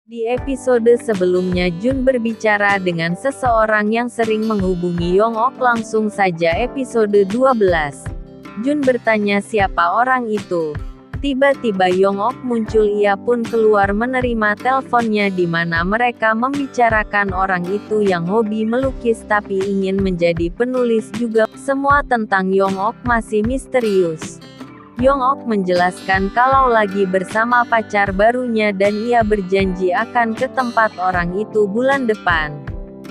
Di episode sebelumnya Jun berbicara dengan seseorang yang sering menghubungi Yong-ok. Langsung saja episode 12. Jun bertanya siapa orang itu. Tiba-tiba Yong-ok muncul, ia pun keluar menerima teleponnya di mana mereka membicarakan orang itu yang hobi melukis tapi ingin menjadi penulis juga. Semua tentang Yong-ok masih misterius. Yong-ok menjelaskan kalau lagi bersama pacar barunya dan ia berjanji akan ke tempat orang itu bulan depan.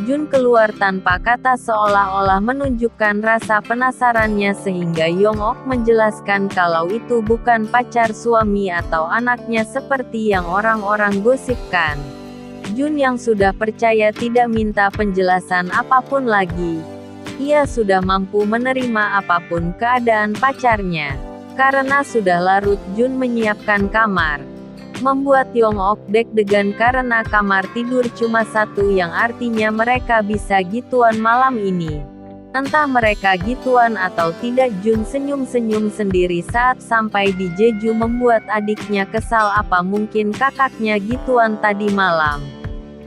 Jun keluar tanpa kata seolah-olah menunjukkan rasa penasarannya sehingga Yong-ok menjelaskan kalau itu bukan pacar suami atau anaknya seperti yang orang-orang gosipkan. Jun yang sudah percaya tidak minta penjelasan apapun lagi. Ia sudah mampu menerima apapun keadaan pacarnya. Karena sudah larut, Jun menyiapkan kamar. Membuat Yong-ok deg-degan karena kamar tidur cuma satu yang artinya mereka bisa gituan malam ini. Entah mereka gituan atau tidak, Jun senyum-senyum sendiri saat sampai di Jeju membuat adiknya kesal. Apa mungkin kakaknya gituan tadi malam?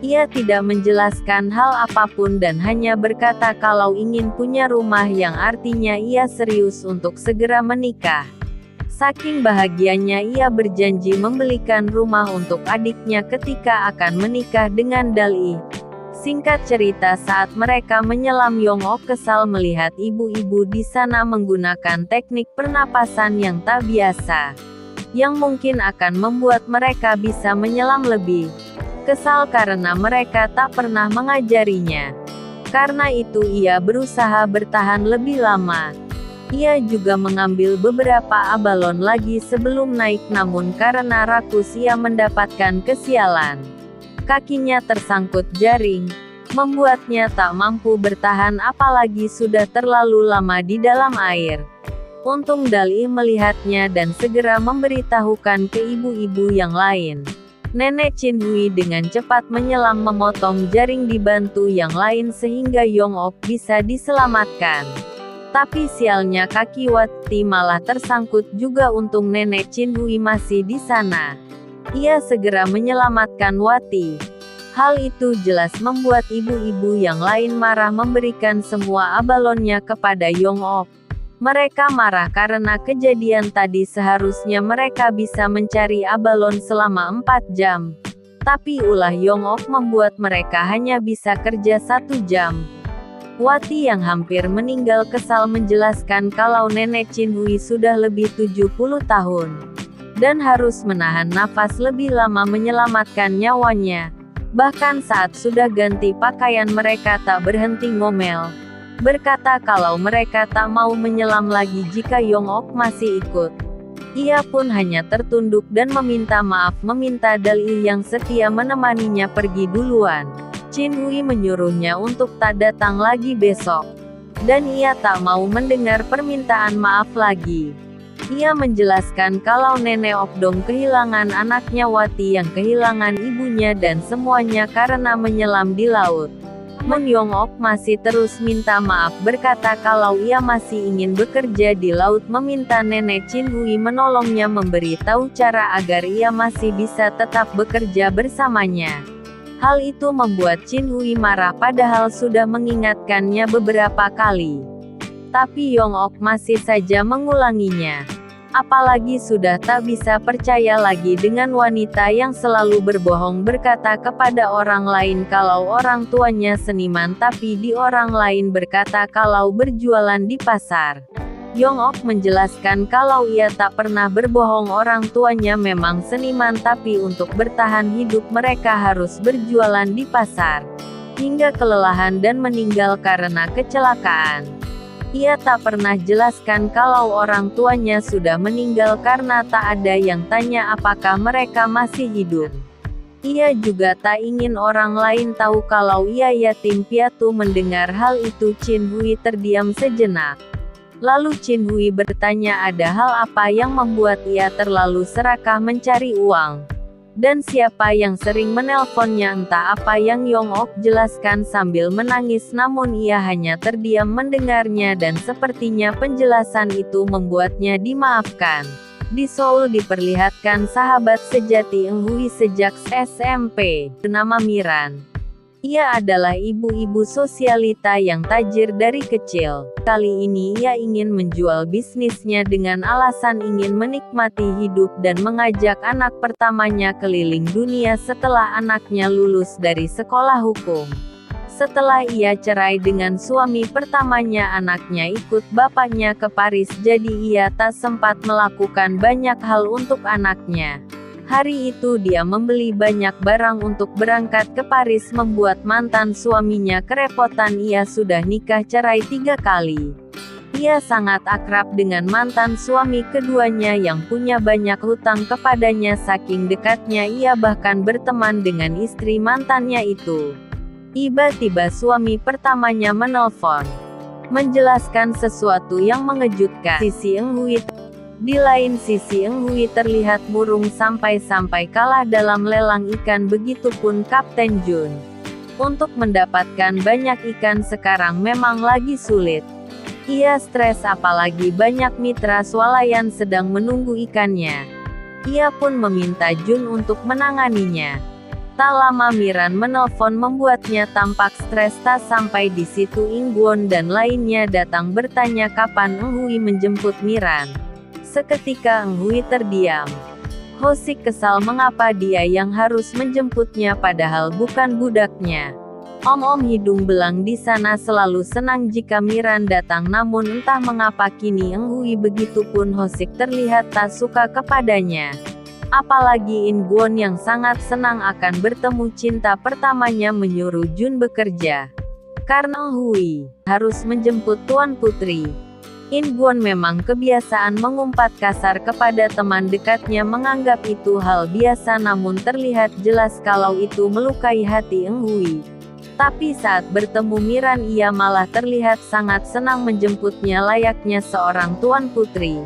Ia tidak menjelaskan hal apapun dan hanya berkata kalau ingin punya rumah yang artinya ia serius untuk segera menikah. Saking bahagianya ia berjanji membelikan rumah untuk adiknya ketika akan menikah dengan Dal-i. Singkat cerita, saat mereka menyelam, Yong-ok kesal melihat ibu-ibu di sana menggunakan teknik pernapasan yang tak biasa, yang mungkin akan membuat mereka bisa menyelam lebih. Kesal karena mereka tak pernah mengajarinya. Karena itu ia berusaha bertahan lebih lama. Ia juga mengambil beberapa abalon lagi sebelum naik, namun karena rakus ia mendapatkan kesialan. Kakinya tersangkut jaring, membuatnya tak mampu bertahan apalagi sudah terlalu lama di dalam air. Untung Dal-i melihatnya dan segera memberitahukan ke ibu-ibu yang lain. Nenek Chin Hui dengan cepat menyelam memotong jaring dibantu yang lain sehingga Yong-ok bisa diselamatkan. Tapi sialnya kaki Wati malah tersangkut juga. Untung nenek Chin Hui masih di sana. Ia segera menyelamatkan Wati. Hal itu jelas membuat ibu-ibu yang lain marah memberikan semua abalonnya kepada Yong-ok. Mereka marah karena kejadian tadi seharusnya mereka bisa mencari abalon selama 4 jam. Tapi ulah Yong-ok membuat mereka hanya bisa kerja 1 jam. Wati yang hampir meninggal kesal menjelaskan kalau nenek Chin Hui sudah lebih 70 tahun. Dan harus menahan nafas lebih lama menyelamatkan nyawanya. Bahkan saat sudah ganti pakaian mereka tak berhenti ngomel. Berkata kalau mereka tak mau menyelam lagi jika Yong-ok masih ikut. Ia pun hanya tertunduk dan meminta maaf, meminta Dal-i yang setia menemaninya pergi duluan. Chin Hui menyuruhnya untuk tak datang lagi besok. Dan ia tak mau mendengar permintaan maaf lagi. Ia menjelaskan kalau nenek Okdong kehilangan anaknya Wati yang kehilangan ibunya dan semuanya karena menyelam di laut. Yong-ok masih terus minta maaf, berkata kalau ia masih ingin bekerja di laut, meminta nenek Chin Hui menolongnya memberi tahu cara agar ia masih bisa tetap bekerja bersamanya. Hal itu membuat Chin Hui marah padahal sudah mengingatkannya beberapa kali. Tapi Yong-ok masih saja mengulanginya. Apalagi sudah tak bisa percaya lagi dengan wanita yang selalu berbohong, berkata kepada orang lain kalau orang tuanya seniman tapi di orang lain berkata kalau berjualan di pasar. Yong-ok menjelaskan kalau ia tak pernah berbohong, orang tuanya memang seniman tapi untuk bertahan hidup mereka harus berjualan di pasar. Hingga kelelahan dan meninggal karena kecelakaan. Ia tak pernah jelaskan kalau orang tuanya sudah meninggal karena tak ada yang tanya apakah mereka masih hidup. Ia juga tak ingin orang lain tahu kalau ia yatim piatu. Mendengar hal itu Chin Hui terdiam sejenak. Lalu Chin Hui bertanya ada hal apa yang membuat ia terlalu serakah mencari uang. Dan siapa yang sering menelponnya. Entah apa yang Yong-ok jelaskan sambil menangis, namun ia hanya terdiam mendengarnya dan sepertinya penjelasan itu membuatnya dimaafkan. Di Seoul diperlihatkan sahabat sejati Eun Hui sejak SMP, bernama Miran. Ia adalah ibu-ibu sosialita yang tajir dari kecil. Kali ini ia ingin menjual bisnisnya dengan alasan ingin menikmati hidup dan mengajak anak pertamanya keliling dunia setelah anaknya lulus dari sekolah hukum. Setelah ia cerai dengan suami pertamanya, anaknya ikut bapaknya ke Paris, jadi ia tak sempat melakukan banyak hal untuk anaknya. Hari itu dia membeli banyak barang untuk berangkat ke Paris, membuat mantan suaminya kerepotan. Ia sudah nikah cerai 3 kali. Ia sangat akrab dengan mantan suami keduanya yang punya banyak hutang kepadanya. Saking dekatnya ia bahkan berteman dengan istri mantannya itu. Tiba-tiba suami pertamanya menelpon, menjelaskan sesuatu yang mengejutkan. Sisi Eun Hui. Di lain sisi Eun Hui terlihat murung sampai-sampai kalah dalam lelang ikan, begitupun Kapten Jun. Untuk mendapatkan banyak ikan sekarang memang lagi sulit. Ia stres apalagi banyak mitra swalayan sedang menunggu ikannya. Ia pun meminta Jun untuk menanganinya. Tak lama Miran menelpon membuatnya tampak stres. Tak sampai di situ Ingwon dan lainnya datang bertanya kapan Eun Hui menjemput Miran. Seketika Eun Hui terdiam. Hosik kesal mengapa dia yang harus menjemputnya padahal bukan budaknya. Om-om hidung belang di sana selalu senang jika Miran datang, namun entah mengapa kini Eun Hui begitupun Hosik terlihat tak suka kepadanya. Apalagi Ingwon yang sangat senang akan bertemu cinta pertamanya menyuruh Jun bekerja. Karena Hui harus menjemput Tuan Putri. Ingwon memang kebiasaan mengumpat kasar kepada teman dekatnya, menganggap itu hal biasa, namun terlihat jelas kalau itu melukai hati Eun Hui. Tapi saat bertemu Miran ia malah terlihat sangat senang menjemputnya layaknya seorang Tuan Putri.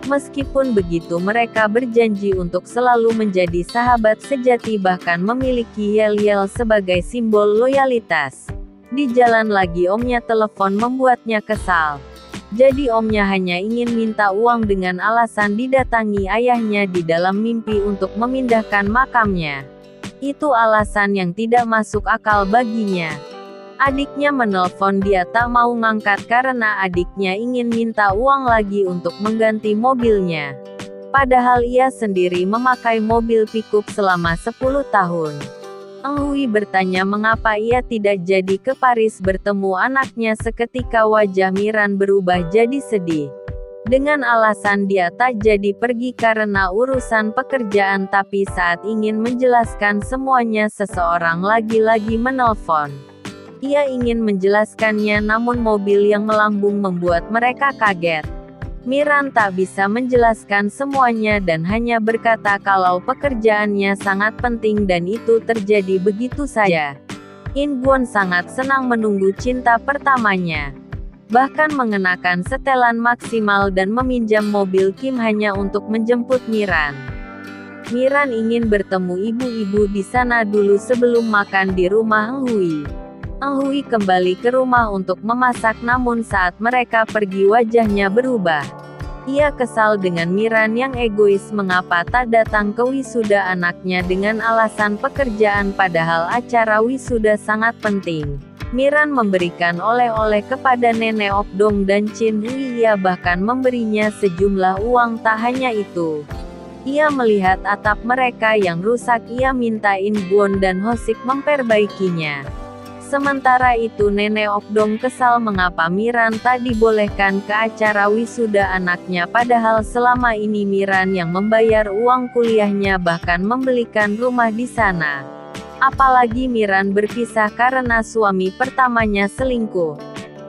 Meskipun begitu mereka berjanji untuk selalu menjadi sahabat sejati, bahkan memiliki yel-yel sebagai simbol loyalitas. Di jalan lagi omnya telepon membuatnya kesal. Jadi omnya hanya ingin minta uang dengan alasan didatangi ayahnya di dalam mimpi untuk memindahkan makamnya. Itu alasan yang tidak masuk akal baginya. Adiknya menelpon, dia tak mau ngangkat karena adiknya ingin minta uang lagi untuk mengganti mobilnya. Padahal ia sendiri memakai mobil pickup selama 10 tahun. Eun Hui bertanya mengapa ia tidak jadi ke Paris bertemu anaknya. Seketika wajah Miran berubah jadi sedih. Dengan alasan dia tak jadi pergi karena urusan pekerjaan, tapi saat ingin menjelaskan semuanya seseorang lagi-lagi menelpon. Ia ingin menjelaskannya namun mobil yang melambung membuat mereka kaget. Miran tak bisa menjelaskan semuanya dan hanya berkata kalau pekerjaannya sangat penting dan itu terjadi begitu saja. Ingwon sangat senang menunggu cinta pertamanya. Bahkan mengenakan setelan maksimal dan meminjam mobil Kim hanya untuk menjemput Miran. Miran ingin bertemu ibu-ibu di sana dulu sebelum makan di rumah Eun Hui. Eun Hui kembali ke rumah untuk memasak, namun saat mereka pergi wajahnya berubah. Ia kesal dengan Miran yang egois mengapa tak datang ke wisuda anaknya dengan alasan pekerjaan padahal acara wisuda sangat penting. Miran memberikan oleh-oleh kepada Nenek Okdong dan Chin Hui, ia bahkan memberinya sejumlah uang. Tak hanya itu, ia melihat atap mereka yang rusak, ia minta Ingwon dan Hosik memperbaikinya. Sementara itu Nenek Okdong kesal mengapa Miran tak dibolehkan ke acara wisuda anaknya padahal selama ini Miran yang membayar uang kuliahnya bahkan membelikan rumah di sana. Apalagi Miran berpisah karena suami pertamanya selingkuh.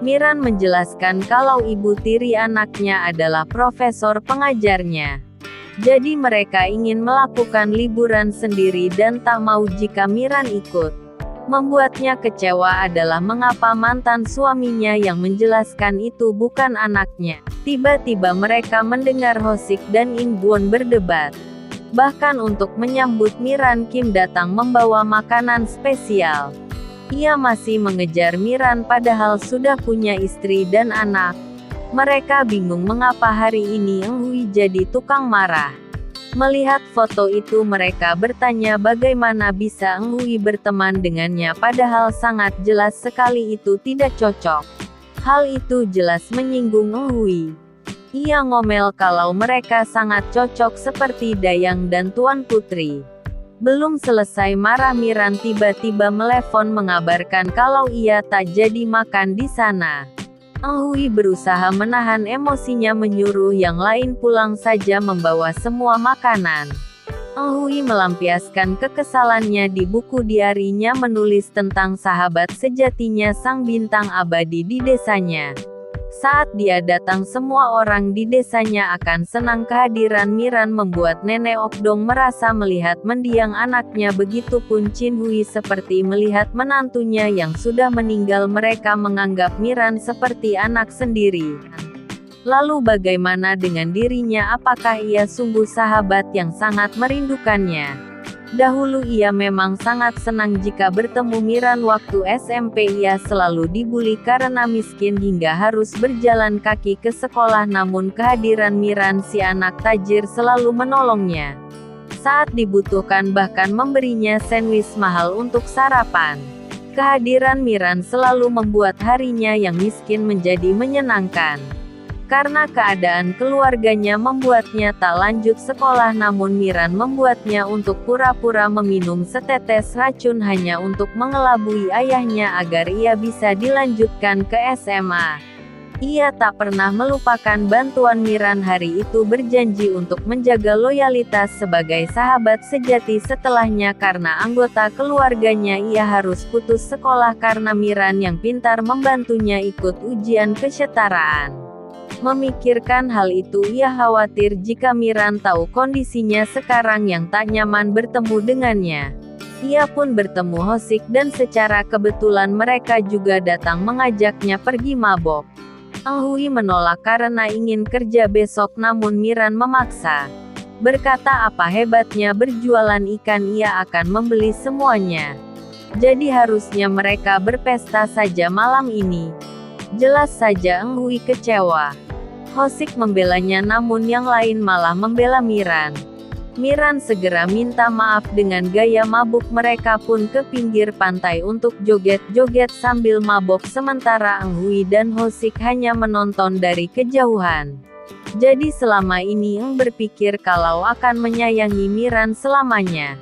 Miran menjelaskan kalau ibu tiri anaknya adalah profesor pengajarnya. Jadi mereka ingin melakukan liburan sendiri dan tak mau jika Miran ikut. Membuatnya kecewa adalah mengapa mantan suaminya yang menjelaskan itu bukan anaknya. Tiba-tiba mereka mendengar Hosik dan Ingwon berdebat. Bahkan untuk menyambut Miran, Kim datang membawa makanan spesial. Ia masih mengejar Miran padahal sudah punya istri dan anak. Mereka bingung mengapa hari ini Eng Hui jadi tukang marah. Melihat foto itu mereka bertanya bagaimana bisa Eng Hui berteman dengannya padahal sangat jelas sekali itu tidak cocok. Hal itu jelas menyinggung Eng Hui. Ia ngomel kalau mereka sangat cocok seperti Dayang dan Tuan Putri. Belum selesai marah Miran tiba-tiba melepon mengabarkan kalau ia tak jadi makan di sana. Eng Hui berusaha menahan emosinya menyuruh yang lain pulang saja membawa semua makanan. Eng Hui melampiaskan kekesalannya di buku diarinya menulis tentang sahabat sejatinya sang bintang abadi di desanya. Saat dia datang semua orang di desanya akan senang kehadiran Miran membuat Nenek Okdong merasa melihat mendiang anaknya begitupun Chin Hui seperti melihat menantunya yang sudah meninggal mereka menganggap Miran seperti anak sendiri. Lalu bagaimana dengan dirinya apakah ia sungguh sahabat yang sangat merindukannya? Dahulu ia memang sangat senang jika bertemu Miran waktu SMP ia selalu dibully karena miskin hingga harus berjalan kaki ke sekolah namun kehadiran Miran si anak tajir selalu menolongnya. Saat dibutuhkan bahkan memberinya sandwich mahal untuk sarapan. Kehadiran Miran selalu membuat harinya yang miskin menjadi menyenangkan. Karena keadaan keluarganya membuatnya tak lanjut sekolah namun Miran membuatnya untuk pura-pura meminum setetes racun hanya untuk mengelabui ayahnya agar ia bisa dilanjutkan ke SMA. Ia tak pernah melupakan bantuan Miran hari itu berjanji untuk menjaga loyalitas sebagai sahabat sejati setelahnya karena anggota keluarganya ia harus putus sekolah karena Miran yang pintar membantunya ikut ujian kesetaraan. Memikirkan hal itu ia khawatir jika Miran tahu kondisinya sekarang yang tak nyaman bertemu dengannya. Ia pun bertemu Hosik dan secara kebetulan mereka juga datang mengajaknya pergi mabok. Eng Hui menolak karena ingin kerja besok namun Miran memaksa. Berkata apa hebatnya berjualan ikan ia akan membeli semuanya. Jadi harusnya mereka berpesta saja malam ini. Jelas saja Eng Hui kecewa. Hosik membelanya namun yang lain malah membela Miran. Miran segera minta maaf dengan gaya mabuk mereka pun ke pinggir pantai untuk joget-joget sambil mabok sementara Eng Hui dan Hosik hanya menonton dari kejauhan. Jadi selama ini Eng berpikir kalau akan menyayangi Miran selamanya.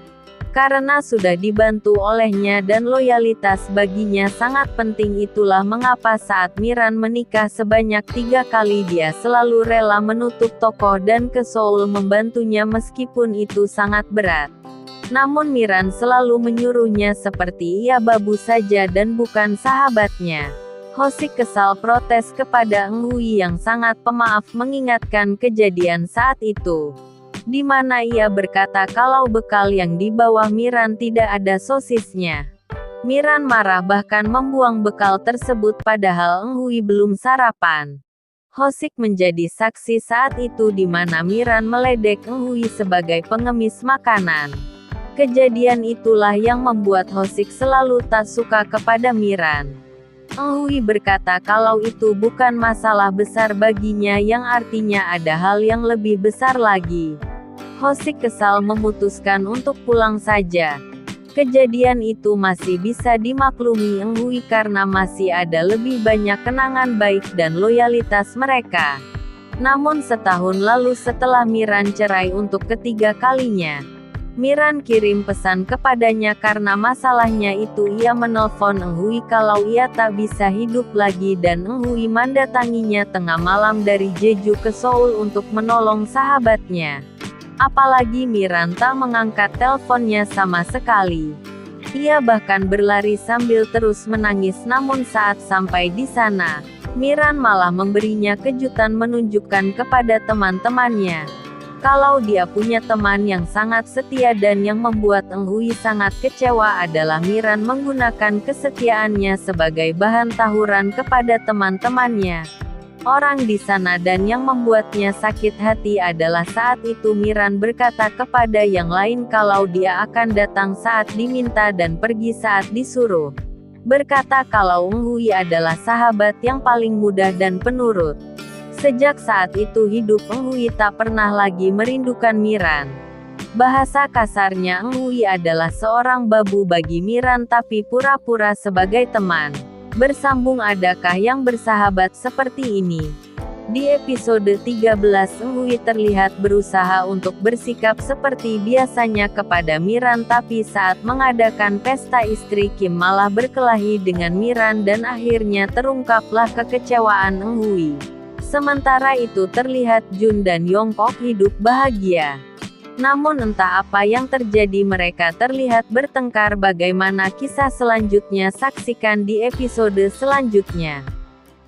Karena sudah dibantu olehnya dan loyalitas baginya sangat penting itulah mengapa saat Miran menikah sebanyak 3 kali dia selalu rela menutup toko dan ke Seoul membantunya meskipun itu sangat berat. Namun Miran selalu menyuruhnya seperti ia babu saja dan bukan sahabatnya. Hosik kesal protes kepada Eng Hui yang sangat pemaaf mengingatkan kejadian saat itu. Di mana ia berkata kalau bekal yang dibawa Miran tidak ada sosisnya. Miran marah bahkan membuang bekal tersebut padahal Eng Hui belum sarapan. Hosik menjadi saksi saat itu di mana Miran meledek Eng Hui sebagai pengemis makanan. Kejadian itulah yang membuat Hosik selalu tak suka kepada Miran. Eng Hui berkata kalau itu bukan masalah besar baginya yang artinya ada hal yang lebih besar lagi. Hosik kesal memutuskan untuk pulang saja. Kejadian itu masih bisa dimaklumi Eng Hui karena masih ada lebih banyak kenangan baik dan loyalitas mereka. Namun setahun lalu setelah Miran cerai untuk ketiga kalinya, Miran kirim pesan kepadanya karena masalahnya itu ia menelpon Eng Hui kalau ia tak bisa hidup lagi dan Eng Hui mendatanginya tengah malam dari Jeju ke Seoul untuk menolong sahabatnya. Apalagi Miran tak mengangkat teleponnya sama sekali. Ia bahkan berlari sambil terus menangis namun saat sampai di sana, Miran malah memberinya kejutan menunjukkan kepada teman-temannya kalau dia punya teman yang sangat setia dan yang membuat Eng Hui sangat kecewa adalah Miran menggunakan kesetiaannya sebagai bahan tahuran kepada teman-temannya. Orang di sana dan yang membuatnya sakit hati adalah saat itu Miran berkata kepada yang lain kalau dia akan datang saat diminta dan pergi saat disuruh. Berkata kalau Eng Hui adalah sahabat yang paling mudah dan penurut. Sejak saat itu hidup Eng Hui tak pernah lagi merindukan Miran. Bahasa kasarnya Eng Hui adalah seorang babu bagi Miran tapi pura-pura sebagai teman. Bersambung adakah yang bersahabat seperti ini? Di episode 13 Eng Hui terlihat berusaha untuk bersikap seperti biasanya kepada Miran tapi saat mengadakan pesta istri Kim malah berkelahi dengan Miran dan akhirnya terungkaplah kekecewaan Eng Hui. Sementara itu terlihat Jun dan Yongkok hidup bahagia. Namun entah apa yang terjadi mereka terlihat bertengkar. Bagaimana kisah selanjutnya saksikan di episode selanjutnya.